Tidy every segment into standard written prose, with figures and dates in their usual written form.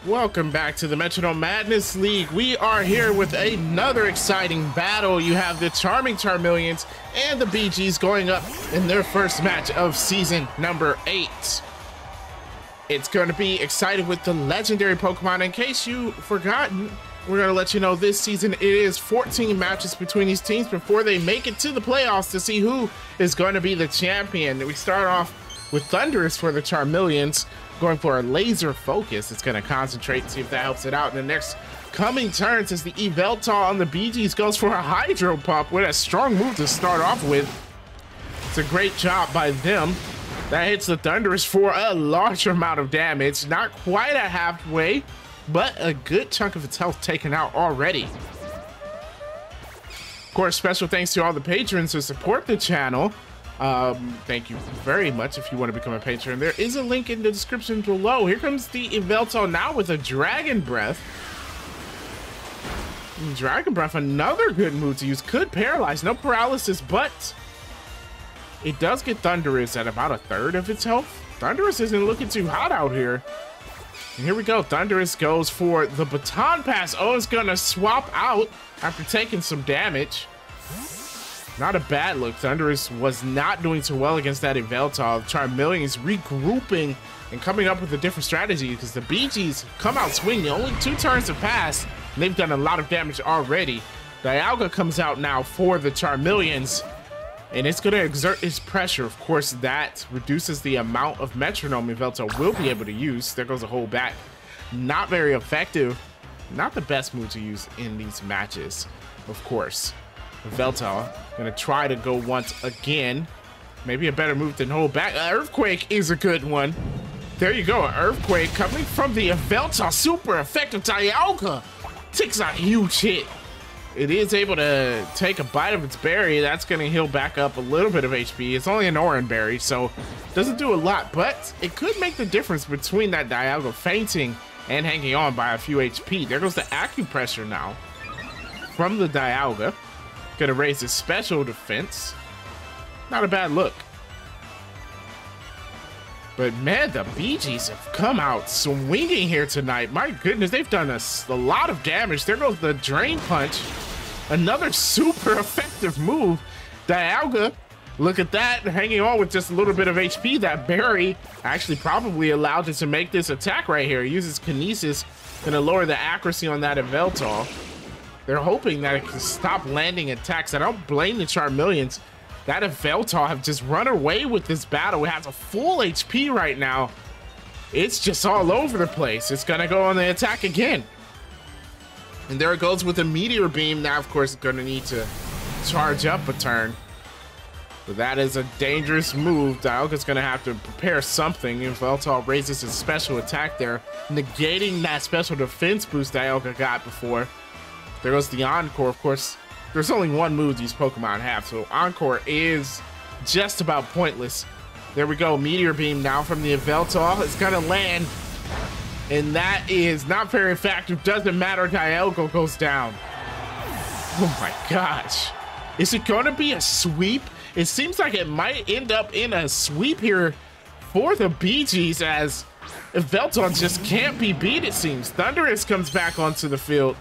Welcome back to the Metronome Madness League. We are here with another exciting battle. You have the charming Charmeleons and the BeeGees going up in their first match of season number 8. It's going to be exciting with the legendary Pokemon. In case you've forgotten, we're going to let you know this season it is 14 matches between these teams before they make it to the playoffs to see who is going to be the champion. We start off with Thunderous for the Charmeleons, going for a laser focus. It's going to concentrate and see if that helps it out in the next coming turns as the Yveltal on the BeeGees goes for a Hydro Pump with a strong move to start off with. It's a great job by them. That hits the Thunderous for a large amount of damage. Not quite at halfway, but a good chunk of its health taken out already. Of course, special thanks to all the patrons who support the channel. Thank you very much. If you want to become a patron, there is a link in the description below. Here comes the Yveltal now with a Dragon Breath. Dragon Breath, another good move to use. Could paralyze, no paralysis, but it does get Thunderous at about a third of its health. Thunderous isn't looking too hot out here. And here we go. Thunderous goes for the Baton Pass. Oh, it's gonna swap out after taking some damage. Not a bad look. Thunderous was not doing so well against that Yveltal. Charmeleons regrouping and coming up with a different strategy because the BeeGees come out swinging. Only 2 turns have passed, and they've done a lot of damage already. Dialga comes out now for the Charmeleons, and it's going to exert its pressure. Of course, that reduces the amount of Metronome Yveltal will be able to use. There goes a hold back. Not very effective. Not the best move to use in these matches, of course. Yveltal gonna try to go once again. Maybe a better move than hold back. Earthquake is a good one. There you go, Earthquake coming from the Yveltal. Super effective. Dialga takes a huge hit. It is able to take a bite of its berry. That's gonna heal back up a little bit of HP. It's only an Oran berry, so doesn't do a lot, but it could make the difference between that Dialga fainting and hanging on by a few HP. There goes the acupressure now from the Dialga. Gonna raise his special defense. Not a bad look. But man, the BeeGees have come out swinging here tonight. My goodness, they've done a lot of damage. There goes the Drain Punch. Another super effective move. Dialga, look at that, hanging on with just a little bit of HP. That berry actually probably allowed it to make this attack right here. It uses Kinesis, gonna lower the accuracy on that Yveltal. They're hoping that it can stop landing attacks. I don't blame the Charmeleons. That Yveltal have just run away with this battle. It has a full HP right now. It's just all over the place. It's gonna go on the attack again. And there it goes with a Meteor Beam. Now, of course, it's gonna need to charge up a turn. But that is a dangerous move. Dialga's gonna have to prepare something. Yveltal raises his special attack there, negating that special defense boost Dialga got before. There goes the Encore. Of course, there's only one move these Pokemon have, so Encore is just about pointless. There we go. Meteor Beam now from the Yveltal. It's gonna land, and that is not very effective. Doesn't matter. Dialga goes down. Oh my gosh. Is it gonna be a sweep? It seems like it might end up in a sweep here for the BeeGees, as Yveltal just can't be beat, it seems. Thunderous comes back onto the field.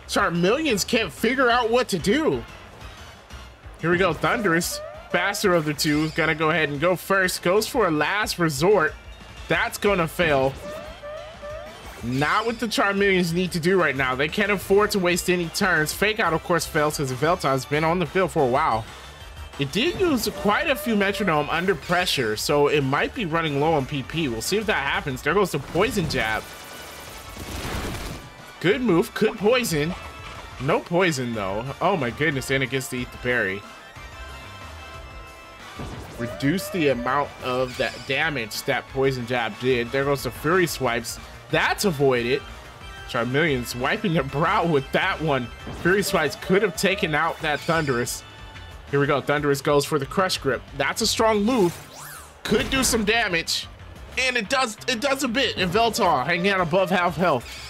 Charmeleons can't figure out what to do. Here we go. Thunderous, faster of the two, is gonna go ahead and go first. Goes for a last resort. That's gonna fail. Not what the Charmeleons need to do right now. They can't afford to waste any turns. Fake Out, of course, fails because Yveltal has been on the field for a while. It did use quite a few Metronome under pressure, so it might be running low on PP. We'll see if that happens. There goes the Poison Jab. Good move, could poison. No poison though. Oh my goodness, and it gets to eat the berry. Reduce the amount of that damage that Poison Jab did. There goes the Fury Swipes. That's avoided. Charmeleons wiping their brow with that one. Fury Swipes could have taken out that Thunderous. Here we go, Thunderous goes for the Crush Grip. That's a strong move. Could do some damage. And it does a bit. Yveltal hanging out above half health.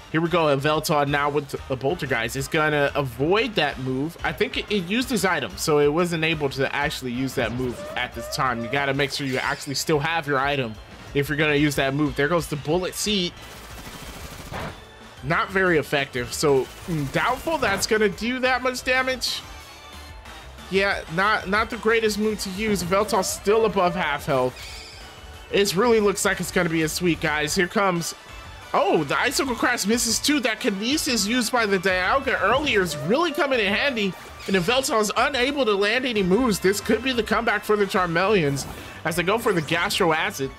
Here we go, Yveltal now with the Poltergeist is gonna avoid that move. I think it used his item, so it wasn't able to actually use that move at this time. You gotta make sure you actually still have your item if you're gonna use that move. There goes the bullet seed. Not very effective, so doubtful that's gonna do that much damage. Yeah, not the greatest move to use. Veltal's still above half health. It really looks like it's gonna be a sweep, guys. Here comes, oh, the Icicle Crash misses too. That Kinesis used by the Dialga earlier is really coming in handy. And if Veltal is unable to land any moves, this could be the comeback for the Charmeleons as they go for the Gastro Acid.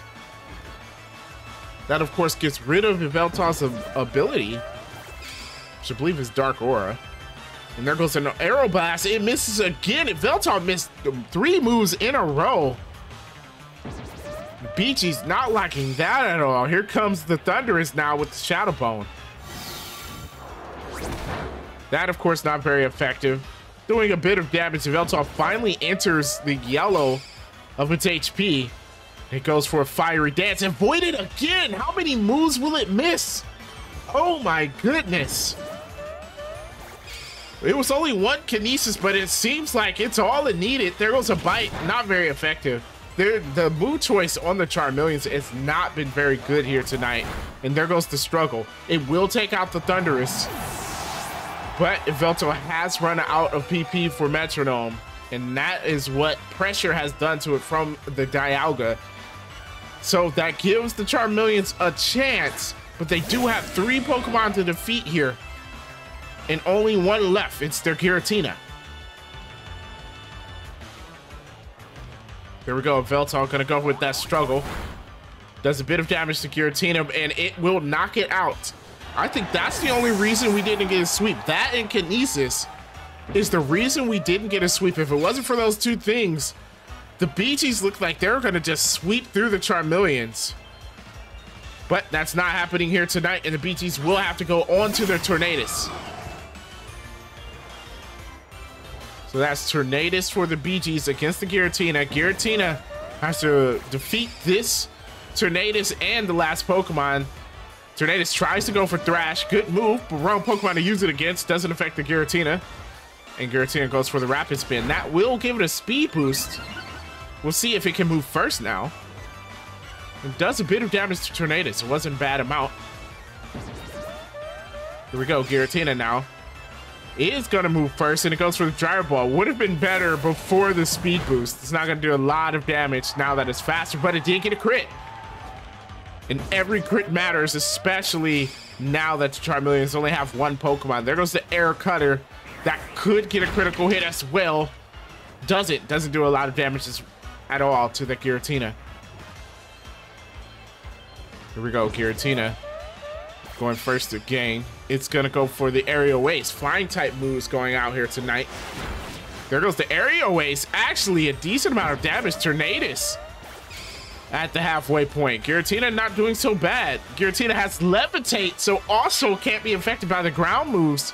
That, of course, gets rid of Veltal's ability, which I believe is Dark Aura. And there goes an Arrow Blast. It misses again. If Veltal missed 3 moves in a row. BeeGees not liking that at all. Here comes the Thunderous now with the Shadow Bone. That, of course, not very effective. Doing a bit of damage. Veltal finally enters the yellow of its HP. It goes for a Fiery Dance. Avoided again. How many moves will it miss? Oh my goodness. It was only 1 Kinesis, but it seems like it's all it needed. There goes a Bite. Not very effective. The move choice on the Charmeleons has not been very good here tonight. And there goes the struggle. It will take out the Thunderous. But Veltal has run out of PP for Metronome. And that is what pressure has done to it from the Dialga. So that gives the Charmeleons a chance. But they do have 3 Pokemon to defeat here. And only 1 left. It's their Giratina. Here we go. Veltal gonna go with that struggle. Does a bit of damage to Giratina, and it will knock it out. I think that's the only reason we didn't get a sweep. That and Kinesis is the reason we didn't get a sweep. If it wasn't for those 2 things, the BeeGees look like they're gonna just sweep through the Charmeleons. But that's not happening here tonight, and the BeeGees will have to go on to their Tornadus. So that's Tornadus for the BeeGees against the Giratina. Giratina has to defeat this Tornadus and the last Pokemon. Tornadus tries to go for Thrash. Good move, but wrong Pokemon to use it against. Doesn't affect the Giratina. And Giratina goes for the Rapid Spin. That will give it a speed boost. We'll see if it can move first now. It does a bit of damage to Tornadus. It wasn't a bad amount. Here we go, Giratina now. It is going to move first, and it goes for the Gyro Ball. Would have been better before the speed boost. It's not going to do a lot of damage now that it's faster, but it did get a crit. And every crit matters, especially now that the Charmeleons only have 1 Pokemon. There goes the Air Cutter. That could get a critical hit as well. Doesn't do a lot of damage at all to the Giratina. Here we go, Giratina. Going first again. It's gonna go for the Aerial Ace. Flying type moves going out here tonight. There goes the Aerial Ace. Actually, a decent amount of damage. Tornadus at the halfway point. Giratina not doing so bad. Giratina has Levitate, so also can't be affected by the ground moves.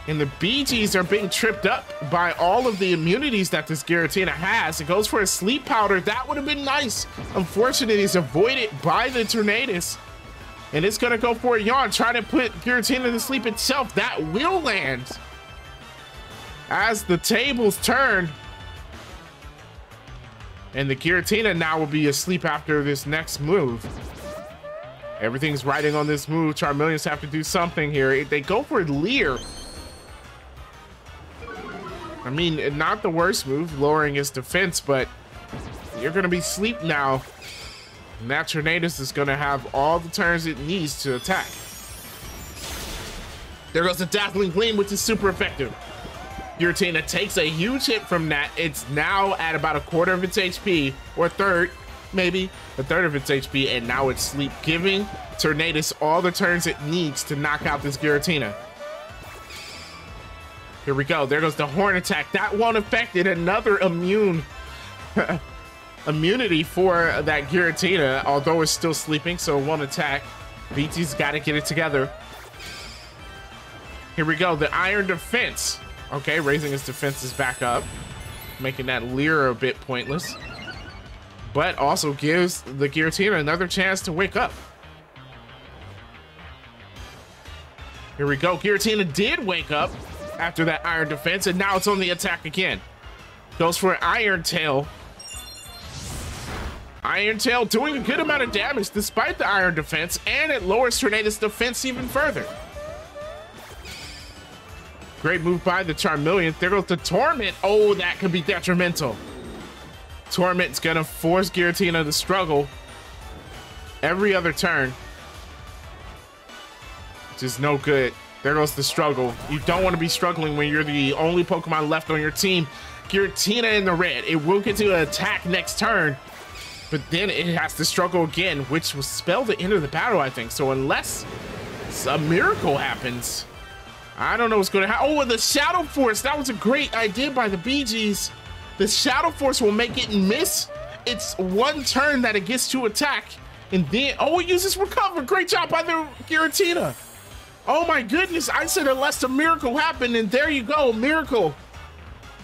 And the BeeGees are being tripped up by all of the immunities that this Giratina has. It goes for a Sleep Powder. That would have been nice. Unfortunately, it's avoided by the Tornadus. And it's gonna go for a Yawn, trying to put Giratina to sleep itself. That will land. As the tables turn. And the Giratina now will be asleep after this next move. Everything's riding on this move. Charmeleons have to do something here. They go for Leer. I mean, not the worst move, lowering his defense, but you're gonna be asleep now. And that Tornadus is gonna have all the turns it needs to attack. There goes the Dazzling Gleam, which is super effective. Giratina takes a huge hit from that. It's now at about 1/4 of its HP, or 1/3, maybe 1/3 of its HP, and now it's sleep, giving Tornadus all the turns it needs to knock out this Giratina. Here we go. There goes the Horn Attack. That won't affect it. Another immunity for that Giratina, although it's still sleeping, so it won't attack. BeeGees got to get it together. Here we go. The Iron Defense. Okay, raising his defenses back up, making that Leer a bit pointless, but also gives the Giratina another chance to wake up. Here we go. Giratina did wake up after that Iron Defense, and now it's on the attack again. Goes for an Iron Tail. Iron Tail doing a good amount of damage despite the iron defense, and it lowers Tornado's defense even further. Great move by the Charmeleons. There goes the Torment. Oh, that could be detrimental. Torment's gonna force Giratina to struggle every other turn. Which is no good. There goes the struggle. You don't want to be struggling when you're the only Pokemon left on your team. Giratina in the red. It will get to attack next turn, but then it has to struggle again, which will spell the end of the battle, I think. So unless a miracle happens, I don't know what's going to happen. Oh, and the Shadow Force. That was a great idea by the BeeGees. The Shadow Force will make it miss. It's one turn that it gets to attack. And then, oh, it uses Recover. Great job by the Giratina. Oh my goodness. I said unless a miracle happened, and there you go. Miracle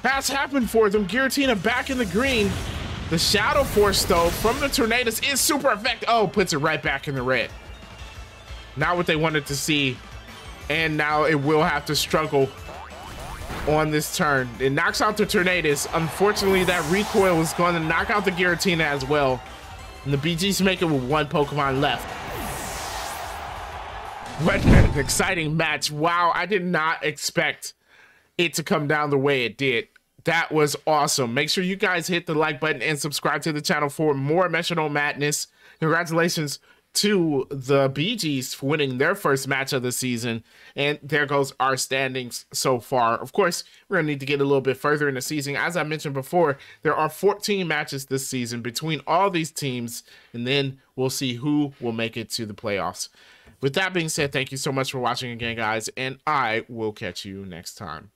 has happened for them. Giratina back in the green. The Shadow Force, though, from the Tornadoes is super effective. Oh, puts it right back in the red. Not what they wanted to see. And now it will have to struggle on this turn. It knocks out the Tornadoes. Unfortunately, that recoil is going to knock out the Giratina as well. And the BeeGees make it with one Pokemon left. What an exciting match. Wow, I did not expect it to come down the way it did. That was awesome. Make sure you guys hit the like button and subscribe to the channel for more Metronome Madness. Congratulations to the BeeGees for winning their first match of the season. And there goes our standings so far. Of course, we're going to need to get a little bit further in the season. As I mentioned before, there are 14 matches this season between all these teams, and then we'll see who will make it to the playoffs. With that being said, thank you so much for watching again, guys, and I will catch you next time.